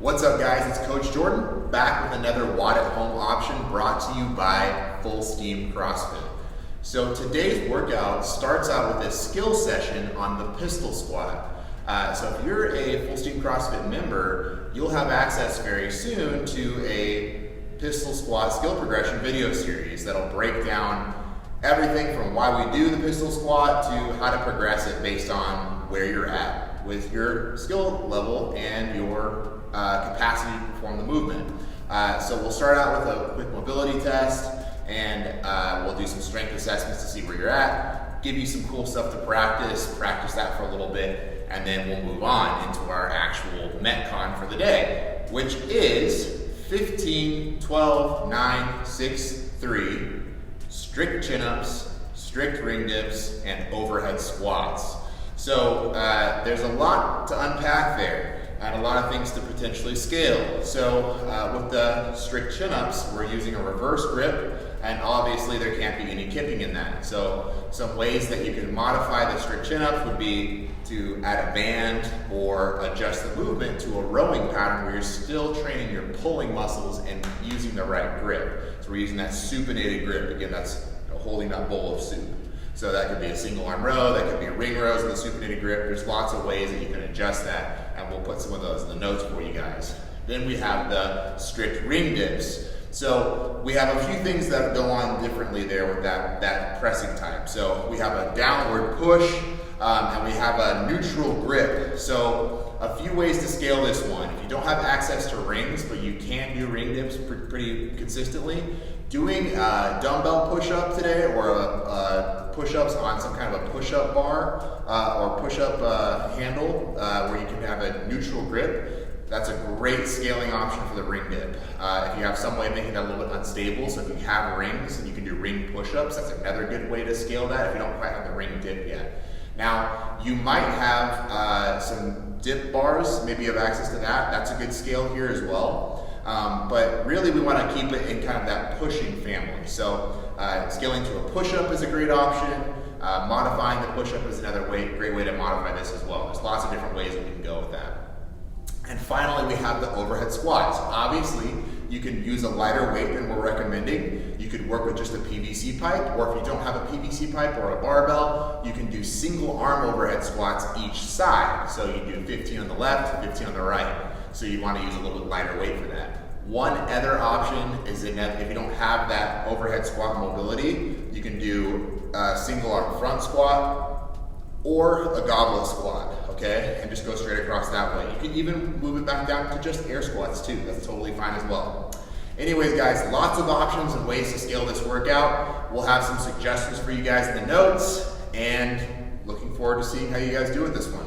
What's up, guys? It's Coach Jordan back with another WOD at home option brought to you by Full Steam CrossFit. So today's workout starts out with a skill session on the pistol squat. So if you're a Full Steam CrossFit member, you'll have access very soon to a pistol squat skill progression video series that'll break down everything from why we do the pistol squat to how to progress it based on where you're at with your skill level and your capacity to perform the movement. So we'll start out with a quick mobility test, and we'll do some strength assessments to see where you're at, give you some cool stuff to practice that for a little bit, and then we'll move on into our actual metcon for the day, which is 15, 12, 9, 6, 3, strict chin-ups, strict ring dips, and overhead squats. So there's a lot to unpack there and a lot of things to potentially scale. So with the strict chin-ups, we're using a reverse grip, and obviously there can't be any kipping in that. So some ways that you can modify the strict chin-ups would be to add a band or adjust the movement to a rowing pattern where you're still training your pulling muscles and using the right grip. So we're using that supinated grip. Again, that's holding that bowl of soup. So that could be a single arm row, that could be ring rows with a supinated grip. There's lots of ways that you can adjust that, and we'll put some of those in the notes for you guys. Then we have the strict ring dips. So we have a few things that go on differently there with that pressing type. So we have a downward push, and we have a neutral grip. So a few ways to scale this one. If you don't have access to rings, but you can do ring dips pretty consistently, doing a dumbbell push-up today or push-ups on some kind of a push-up bar or push-up handle where you can have a neutral grip, that's a great scaling option for the ring dip. If you have some way of making that a little bit unstable, so if you have rings and you can do ring push-ups, that's another good way to scale that if you don't quite have the ring dip yet. Now, you might have some dip bars, maybe you have access to that. That's a good scale here as well. But really we want to keep it in kind of that pushing family. So scaling to a push-up is a great option. Modifying the push-up is another great way to modify this as well. There's lots of different ways that we can go with that. And finally, we have the overhead squats. Obviously, you can use a lighter weight than we're recommending. You could work with just a PVC pipe, or if you don't have a PVC pipe or a barbell, you can do single arm overhead squats each side. So you do 15 on the left, 15 on the right. So you want to use a little bit lighter weight for that. One other option is that if you don't have that overhead squat mobility, you can do a single arm front squat or a goblet squat, okay? And just go straight across that way. You can even move it back down to just air squats too. That's totally fine as well. Anyways, guys, lots of options and ways to scale this workout. We'll have some suggestions for you guys in the notes, and looking forward to seeing how you guys do with this one.